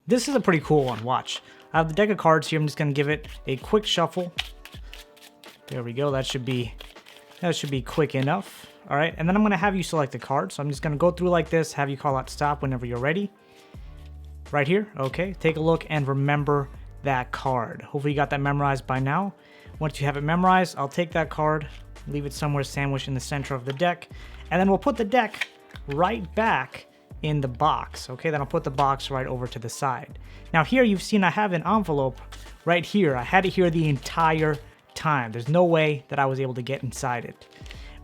This is a pretty cool one. Watch. I have the deck of cards here. I'm just going to give it a quick shuffle. There we go. That should be quick enough. All right. And then I'm going to have you select a card. So I'm just going to go through like this, have you call out stop whenever you're ready. Right here. Okay. Take a look and remember that card. Hopefully you got that memorized by now. Once you have it memorized, I'll take that card, leave it somewhere sandwiched in the center of the deck, and then we'll put the deck right back in the box. Okay, then I'll put the box right over to the side. Now here you've seen I have an envelope right here. I had it here the entire time. There's no way that I was able to get inside it.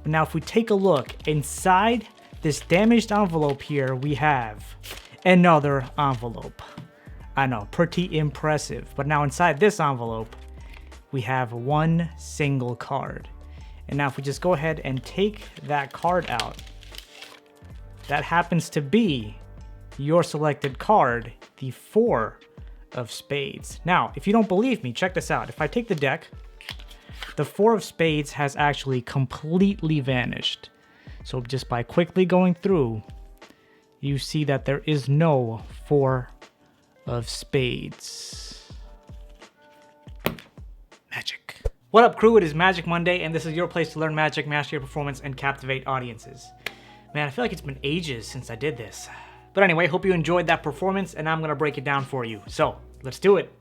But now if we take a look inside this damaged envelope here, we have another envelope. I know, pretty impressive. But now inside this envelope, we have one single card. And now if we just go ahead and take that card out, that happens to be your selected card, the 4 of spades. Now, if you don't believe me, check this out. If I take the deck, the 4 of spades has actually completely vanished. So just by quickly going through, you see that there is no 4 of spades. Magic. What up, crew? It is Magic Monday, and this is your place to learn magic, master your performance, and captivate audiences. Man, I feel like it's been ages since I did this. But anyway, hope you enjoyed that performance, and I'm going to break it down for you. So, let's do it.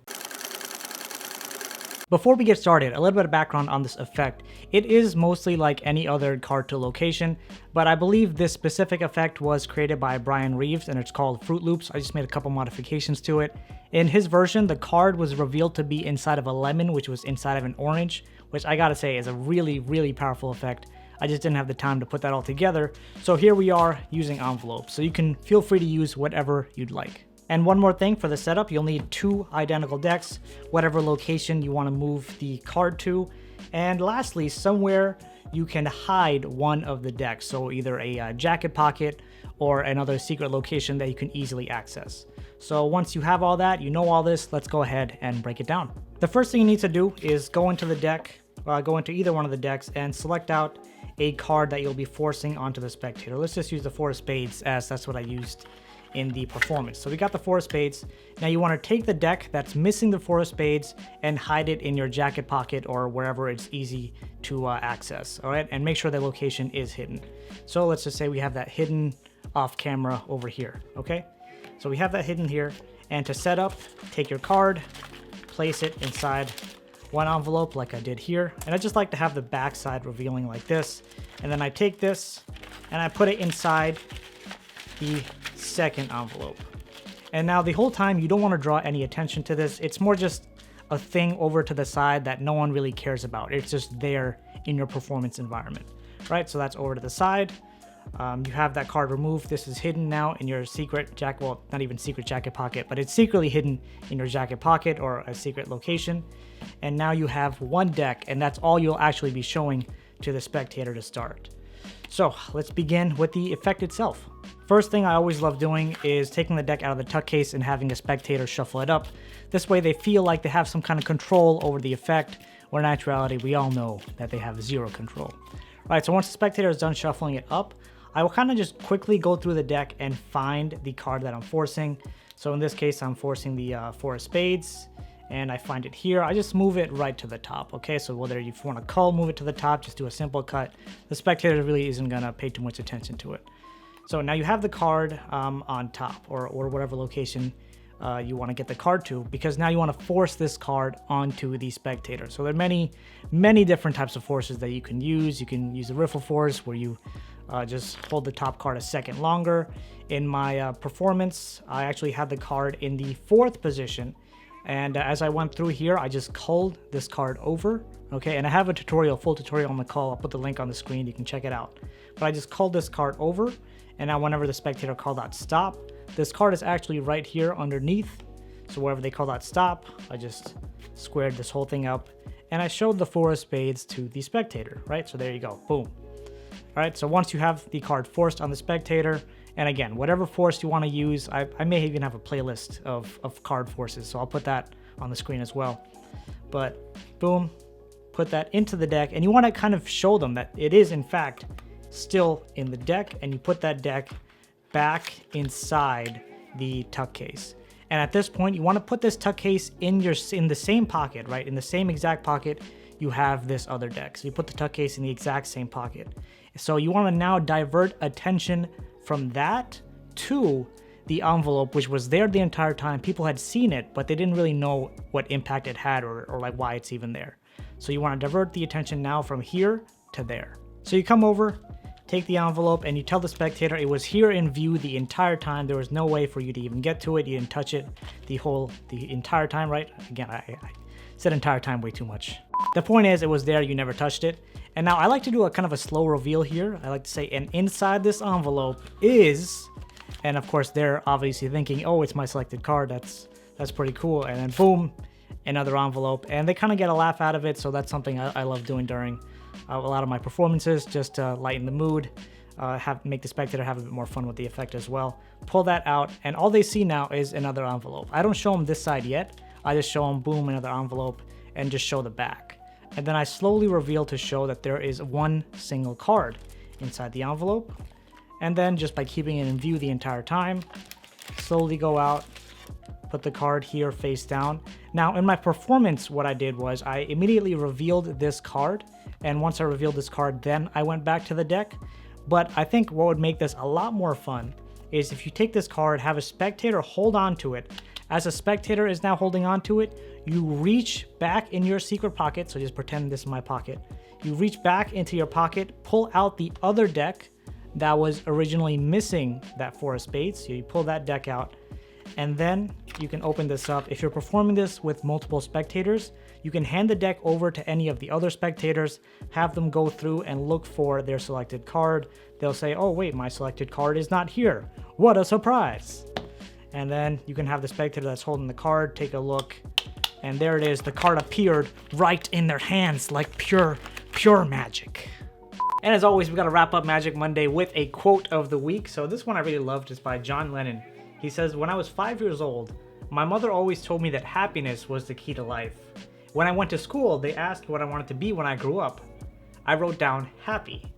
Before we get started, a little bit of background on this effect. It is mostly like any other card to location, but I believe this specific effect was created by Brian Reeves, and it's called Fruit Loops. I just made a couple modifications to it. In his version, the card was revealed to be inside of a lemon, which was inside of an orange, which I gotta say is a really, really powerful effect. I just didn't have the time to put that all together. So here we are using envelopes. So you can feel free to use whatever you'd like. And one more thing for the setup, you'll need 2 identical decks, whatever location you want to move the card to. And lastly, somewhere you can hide one of the decks. So either a jacket pocket or another secret location that you can easily access. So once you have all that, you know all this, let's go ahead and break it down. The first thing you need to do is go into the deck, go into either one of the decks and select out a card that you'll be forcing onto the spectator. Let's just use the 4 of spades as that's what I used in the performance. So we got the 4 of spades. Now you want to take the deck that's missing the 4 of spades and hide it in your jacket pocket or wherever it's easy to access. All right, and make sure the location is hidden. So let's just say we have that hidden off camera over here. Okay, so we have that hidden here, and to set up, take your card, place it inside one envelope like I did here, and I just like to have the back side revealing like this, and then I take this and I put it inside the second envelope. And now the whole time you don't want to draw any attention to this. It's more just a thing over to the side that no one really cares about. It's just there in your performance environment, right? So that's over to the side. You have that card removed. This is hidden now in your secret jacket, well, not even secret jacket pocket, but it's secretly hidden in your jacket pocket or a secret location. And now you have one deck, and that's all you'll actually be showing to the spectator to start. So let's begin with the effect itself. First thing I always love doing is taking the deck out of the tuck case and having a spectator shuffle it up. This way they feel like they have some kind of control over the effect, where in actuality we all know that they have 0 control. All right, so once the spectator is done shuffling it up, I will kind of just quickly go through the deck and find the card that I'm forcing. So in this case, I'm forcing the 4 of spades, and I find it here. I just move it right to the top, okay? So whether you want to cull, move it to the top, just do a simple cut. The spectator really isn't gonna pay too much attention to it. So now you have the card on top, or whatever location you want to get the card to, because now you want to force this card onto the spectator. So there are many different types of forces that you can use. You can use the riffle force, where you just hold the top card a second longer. In my performance, I actually had the card in the 4th position, and as I went through here, I just culled this card over, okay? And I have a tutorial, full tutorial on the cull. I'll put the link on the screen, you can check it out. But I just culled this card over, and now whenever the spectator called out stop, this card is actually right here underneath. So wherever they call out stop, I just squared this whole thing up, and I showed the 4 of spades to the spectator, right? So there you go, boom. All right, so once you have the card forced on the spectator, and again, whatever force you want to use, I may even have a playlist of card forces, so I'll put that on the screen as well. But boom, put that into the deck, and you want to kind of show them that it is in fact still in the deck, and you put that deck back inside the tuck case. And at this point, you want to put this tuck case in the same pocket, right? In the same exact pocket you have this other deck. So you put the tuck case in the exact same pocket. So you want to now divert attention from that to the envelope, which was there the entire time. People had seen it, but they didn't really know what impact it had or like why it's even there. So you want to divert the attention now from here to there. So you come over, take the envelope, and you tell the spectator it was here in view the entire time. There was no way for you to even get to it. You didn't touch it the entire time, right? Again, I said entire time way too much. The point is, it was there, you never touched it. And now I like to do a kind of a slow reveal here. I like to say, and inside this envelope is, and of course they're obviously thinking, oh, it's my selected card. That's pretty cool. And then boom, another envelope. And they kind of get a laugh out of it. So that's something I love doing during a lot of my performances, just to lighten the mood, make the spectator have a bit more fun with the effect as well. Pull that out, and all they see now is another envelope. I don't show them this side yet. I just show them, boom, another envelope, and just show the back. And then I slowly reveal to show that there is one single card inside the envelope. And then just by keeping it in view the entire time, slowly go out, put the card here face down. Now in my performance, what I did was I immediately revealed this card. And once I revealed this card, then I went back to the deck. But I think what would make this a lot more fun is if you take this card, have a spectator hold on to it. As a spectator is now holding on to it, you reach back in your secret pocket. So just pretend this is my pocket. You reach back into your pocket, pull out the other deck that was originally missing that 4 of spades. So you pull that deck out, and then you can open this up. If you're performing this with multiple spectators, you can hand the deck over to any of the other spectators, have them go through and look for their selected card. They'll say, oh wait, my selected card is not here. What a surprise. And then you can have the spectator that's holding the card take a look, and there it is. The card appeared right in their hands like pure magic. And as always, we got to wrap up Magic Monday with a quote of the week. So this one I really loved is by John Lennon. He says, when I was 5 years old, my mother always told me that happiness was the key to life. When I went to school, they asked what I wanted to be when I grew up. I wrote down happy.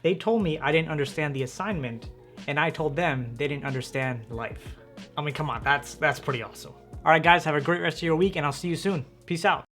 They told me I didn't understand the assignment, and I told them they didn't understand life. I mean, come on, that's pretty awesome. All right, guys, have a great rest of your week, and I'll see you soon. Peace out.